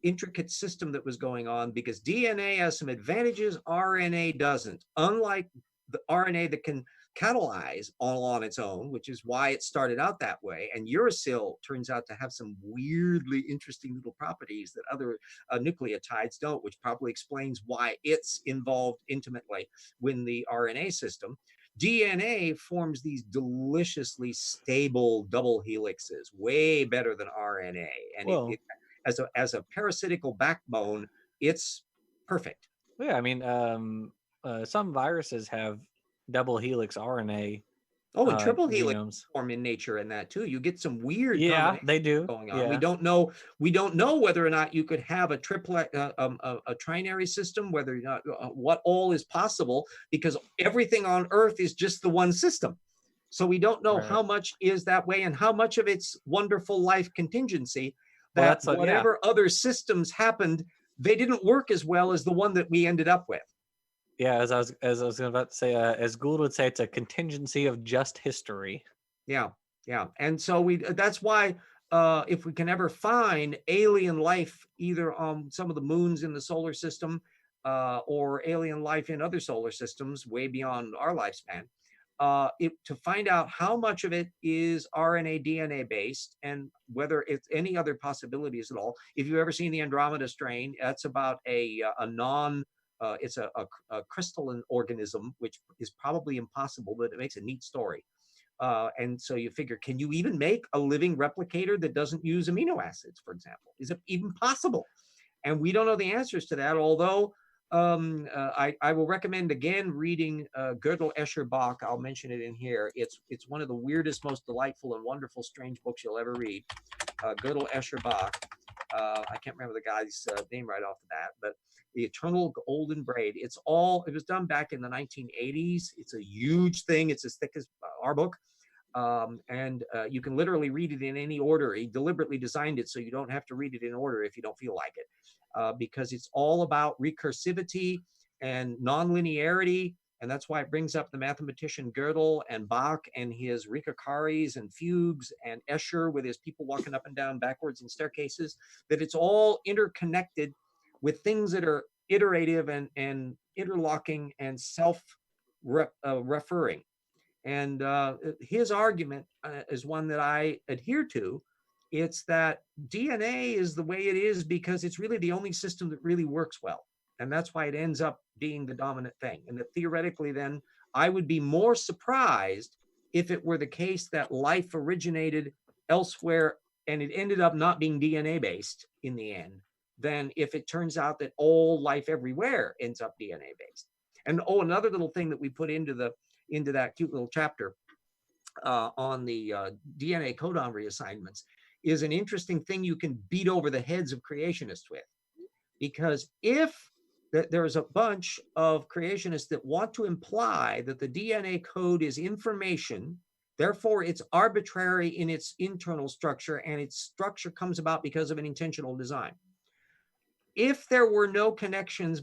intricate system that was going on, because DNA has some advantages RNA doesn't, unlike the RNA that can catalyze all on its own, which is why it started out that way. And uracil turns out to have some weirdly interesting little properties that other nucleotides don't, which probably explains why it's involved intimately with the RNA system. DNA forms these deliciously stable double helixes, way better than RNA. And as a parasitical backbone, it's perfect. Yeah, I mean, some viruses have double helix RNA Oh, and triple helix genomes. form in nature in that too. You get some weird Yeah, combinations they do. going on. Yeah. We don't know whether or not you could have a triplet, a trinary system, whether or not what all is possible, because everything on Earth is just the one system. So we don't know Right. how much is that way and how much of it's wonderful life contingency Well, that that's what- yeah. whatever other systems happened, they didn't work as well as the one that we ended up with. Yeah, as I was about to say, as Gould would say, it's a contingency of just history. Yeah, yeah. And so that's why if we can ever find alien life either on some of the moons in the solar system or alien life in other solar systems way beyond our lifespan, to find out how much of it is RNA, DNA based, and whether it's any other possibilities at all. If you've ever seen the Andromeda strain, that's about it's a crystalline organism, which is probably impossible, but it makes a neat story. And so you figure, can you even make a living replicator that doesn't use amino acids, for example? Is it even possible? And we don't know the answers to that, although I will recommend again reading Gödel, Escher, Bach. I'll mention it in here. It's one of the weirdest, most delightful and wonderful strange books you'll ever read. Gödel, Escher, Bach. I can't remember the guy's name right off the bat, but The Eternal Golden Braid. It was done back in the 1980s. It's a huge thing. It's as thick as our book. And you can literally read it in any order. He deliberately designed it so you don't have to read it in order if you don't feel like it, because it's all about recursivity and nonlinearity. And that's why it brings up the mathematician Gödel and Bach and his Ricocaris and fugues and Escher with his people walking up and down backwards in staircases, that it's all interconnected with things that are iterative and interlocking and self-referring. And his argument is one that I adhere to. It's that DNA is the way it is because it's really the only system that really works well. And that's why it ends up being the dominant thing. And that theoretically, then, I would be more surprised if it were the case that life originated elsewhere and it ended up not being DNA based in the end, than if it turns out that all life everywhere ends up DNA based. And another little thing that we put into that cute little chapter on the DNA codon reassignments is an interesting thing you can beat over the heads of creationists with. Because if there's a bunch of creationists that want to imply that the DNA code is information, therefore it's arbitrary in its internal structure, and its structure comes about because of an intentional design. If there were no connections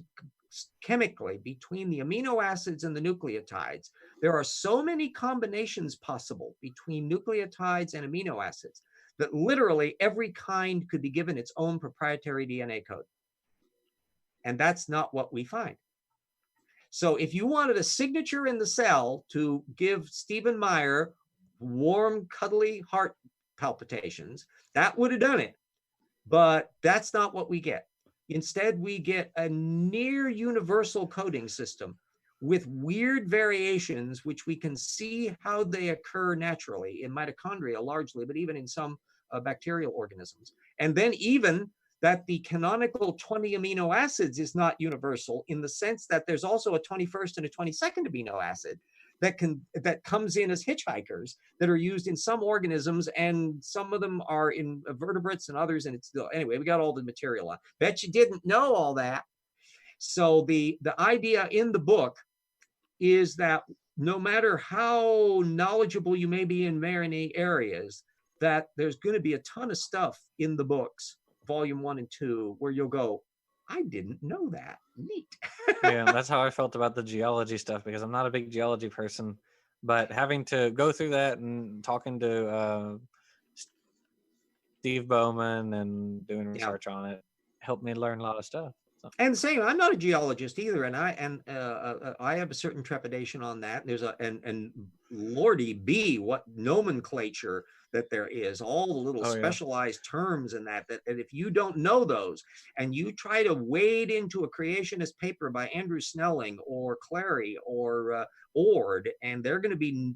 chemically between the amino acids and the nucleotides, there are so many combinations possible between nucleotides and amino acids that literally every kind could be given its own proprietary DNA code. And that's not what we find. So if you wanted a signature in the cell to give Stephen Meyer warm, cuddly heart palpitations, that would have done it. But that's not what we get. Instead, we get a near universal coding system with weird variations, which we can see how they occur naturally in mitochondria largely, but even in some bacterial organisms. And then even that the canonical 20 amino acids is not universal, in the sense that there's also a 21st and a 22nd amino acid that comes in as hitchhikers that are used in some organisms, and some of them are in vertebrates and others, and it's still, anyway, we got all the material on. Bet you didn't know all that. So the idea in the book is that no matter how knowledgeable you may be in many areas, that there's going to be a ton of stuff in the books, volume 1 and 2, where you'll go, I didn't know that. Neat. Yeah, that's how I felt about the geology stuff, because I'm not a big geology person, but having to go through that and talking to Steve Bowman and doing research on it helped me learn a lot of stuff. So. And same, I'm not a geologist either, and I have a certain trepidation on that. There's and Lordy B, what nomenclature that there is, all the little specialized terms and that if you don't know those and you try to wade into a creationist paper by Andrew Snelling or Clary or Ord, and they're going to be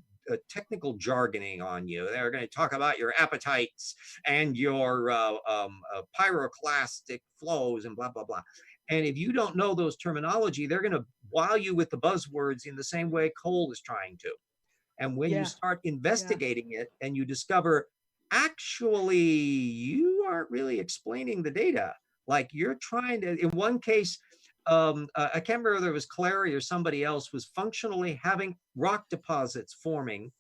technical jargoning on you. They're going to talk about your appetites and your pyroclastic flows and blah, blah, blah. And if you don't know those terminology, they're going to wow you with the buzzwords in the same way Kohl is trying to. And when you Yeah. start investigating it and you discover, actually, you aren't really explaining the data. Like you're trying to, in one case, I can't remember whether it was Clary or somebody else was functionally having rock deposits forming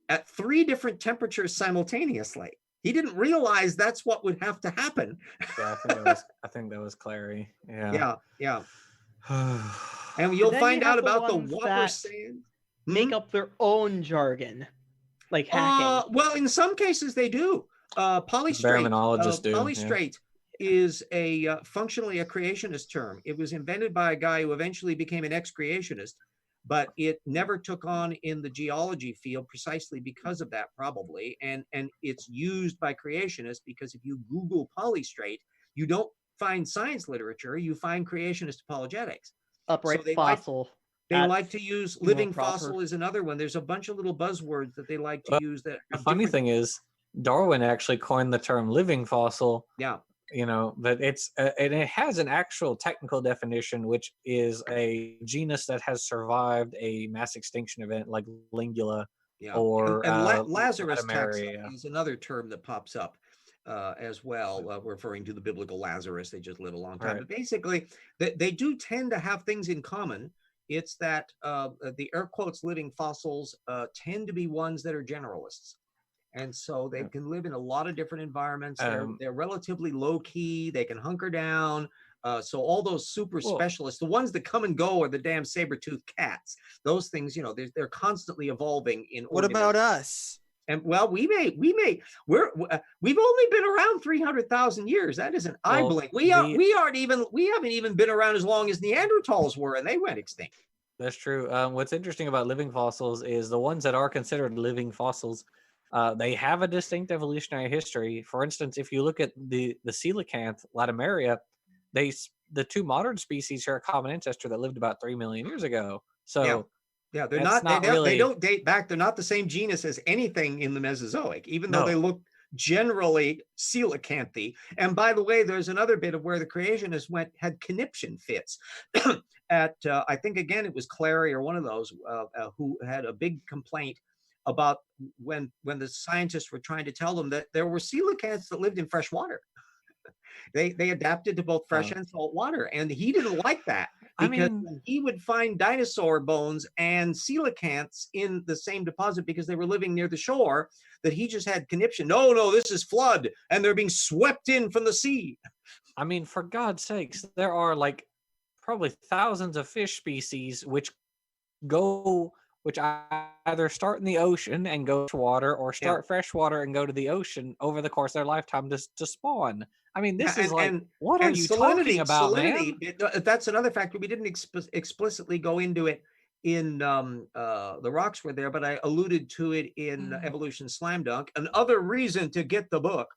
at 3 different temperatures simultaneously. He didn't realize that's what would have to happen. Yeah, I think that was Clary. Yeah. Yeah. And you'll then you find out have the about the ones water that sand. make up their own jargon, like hacking. Well, in some cases they do. Polystrate. Environmentologists do. Yeah. Polystrate is a functionally a creationist term. It was invented by a guy who eventually became an ex-creationist, but it never took on in the geology field precisely because of that, probably. And it's used by creationists because if you Google polystrate, you don't find science literature, you find creationist apologetics. Upright they fossil. They That's like to use more living proper. fossil is another one. There's a bunch of little buzzwords that they like to Well, use that The have funny different- thing is, Darwin actually coined the term living fossil. Yeah. You know, but it's and it has an actual technical definition, which is a genus that has survived a mass extinction event like Lingula Yeah. or Lazarus Latimeria. taxa is another term that pops up as well, referring to the biblical Lazarus. They just live a long time. Right. But basically, they do tend to have things in common. It's that the air quotes living fossils tend to be ones that are generalists. And so they can live in a lot of different environments. They're relatively low key. They can hunker down. So all those super specialists, the ones that come and go are the damn saber-toothed cats. Those things, you know, they're constantly evolving in. What about us? And well, we've only been around 300,000 years. That is an eye blink. We haven't even been around as long as Neanderthals were, and they went extinct. That's true. What's interesting about living fossils is the ones that are considered living fossils, they have a distinct evolutionary history. For instance, if you look at the coelacanth, Latimeria, the 2 modern species share a common ancestor that lived about 3 million years ago. So yeah, they're that's not. really, they don't date back. They're not the same genus as anything in the Mesozoic, even though they look generally coelacanthy. And by the way, there's another bit of where the creationists had conniption fits. At I think again it was Clary or one of those who had a big complaint about when the scientists were trying to tell them that there were coelacanths that lived in fresh water. They adapted to both fresh and salt water, and he didn't like that because he would find dinosaur bones and coelacanths in the same deposit because they were living near the shore. That he just had conniption. No, this is flood, and they're being swept in from the sea. I mean, for God's sakes, there are like probably thousands of fish species which either start in the ocean and go to water, or start freshwater and go to the ocean over the course of their lifetime to spawn. I mean, this is what are you talking about, man? That's another factor. We didn't explicitly go into it in the rocks were there, but I alluded to it in Evolution Slam Dunk. Another reason to get the book.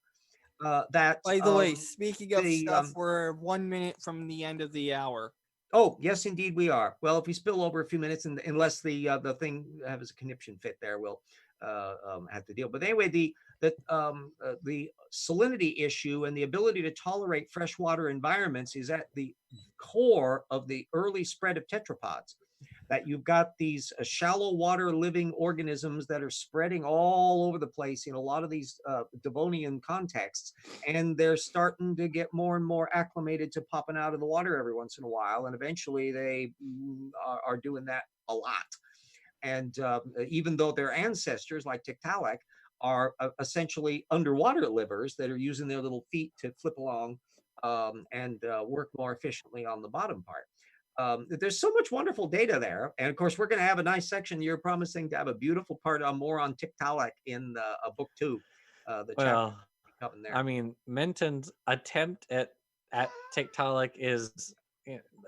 That by the way, speaking of stuff, we're 1 minute from the end of the hour. Oh, yes, indeed we are. Well, if we spill over a few minutes, and unless the thing has a conniption fit there, we'll have to deal. But anyway, the salinity issue and the ability to tolerate freshwater environments is at the core of the early spread of tetrapods. That you've got these shallow water living organisms that are spreading all over the place in a lot of these Devonian contexts, and they're starting to get more and more acclimated to popping out of the water every once in a while, and eventually they are doing that a lot. And even though their ancestors, like Tiktaalik, are essentially underwater livers that are using their little feet to flip along and work more efficiently on the bottom part. There's so much wonderful data there, and of course we're going to have a nice section. You're promising to have a beautiful part on more on Tiktaalik in book 2. Chapter coming there. I mean, Menton's attempt at Tiktaalik is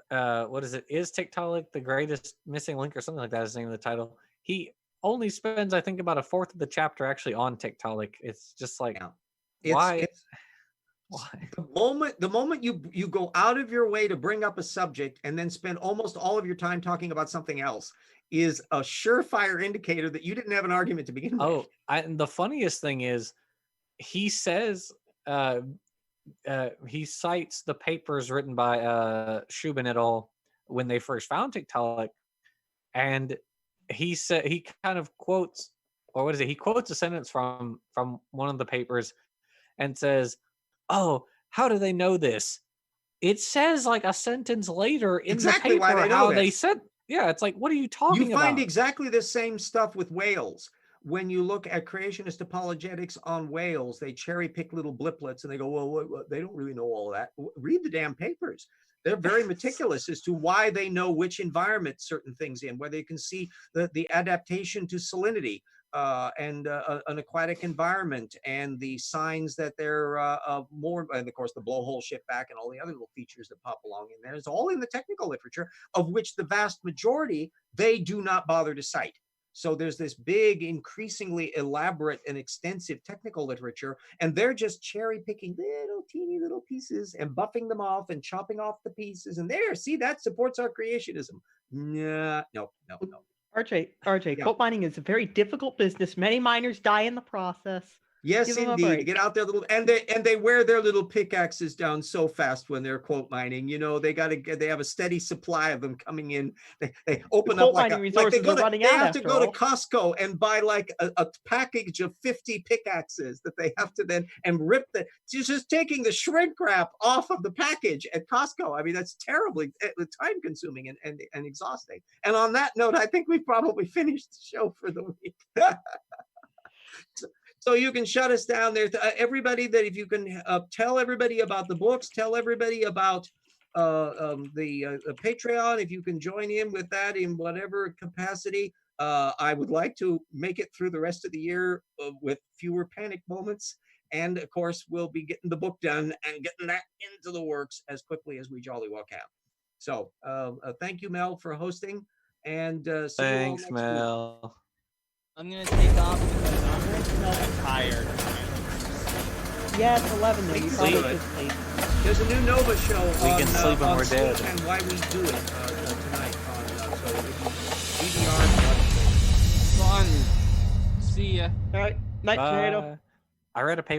what is it? Is Tiktaalik the greatest missing link or something like that is the name of the title? He only spends, I think, about a fourth of the chapter actually on Tiktaalik. It's just like why. Why? The moment you go out of your way to bring up a subject and then spend almost all of your time talking about something else is a surefire indicator that you didn't have an argument to begin with. Oh, and the funniest thing is, he says, he cites the papers written by Shubin et al. When they first found Tiktaalik, and he said he kind of quotes, or what is it? He quotes a sentence from one of the papers, and says, "Oh, how do they know this? It says like a sentence later in Exactly the why paper they know how they this. said." Yeah, it's like, what are you talking You find about? exactly the same stuff with whales. When you look at creationist apologetics on whales, they cherry pick little bliplets and they go, well, what, they don't really know all that. Read the damn papers. They're very meticulous as to why they know which environment certain things in, where they can see the adaptation to salinity and an aquatic environment, and the signs that they're more, and of course the blowhole shift back and all the other little features that pop along in there. It's all in the technical literature, of which the vast majority they do not bother to cite. So there's this big, increasingly elaborate and extensive technical literature, and they're just cherry picking little teeny little pieces and buffing them off and chopping off the pieces. And there, see, that supports our creationism. Nah, no. RJ, Yeah. quote mining is a very difficult business. Many miners die in the process. Yes, Give 'em a indeed. break. Get out there, little, and they wear their little pickaxes down so fast when they're quote mining. You know, they have a steady supply of them coming in. They open up quote like mining a, like they resources go are to, running they out have to after go to all. Costco and buy like a package of 50 pickaxes that they have to then and rip just taking the shrink wrap off of the package at Costco. I mean, that's terribly time consuming and exhausting. And on that note, I think we've probably finished the show for the week. So you can shut us down there. Everybody, that if you can tell everybody about the books, tell everybody about the Patreon. If you can join in with that in whatever capacity, I would like to make it through the rest of the year with fewer panic moments. And of course, we'll be getting the book done and getting that into the works as quickly as we jolly well can. So thank you, Mel, for hosting. And see you all Thanks, next week. Mel. I'm gonna take off because I'm tired. Yeah, it's 11 now. You Please probably do should it. sleep. There's a new Nova show We on, can sleep when on we're Sleep dead. and why we do it tonight. So DVR. Fun. See ya. All right. Night, Tornado. Bye. I read a paper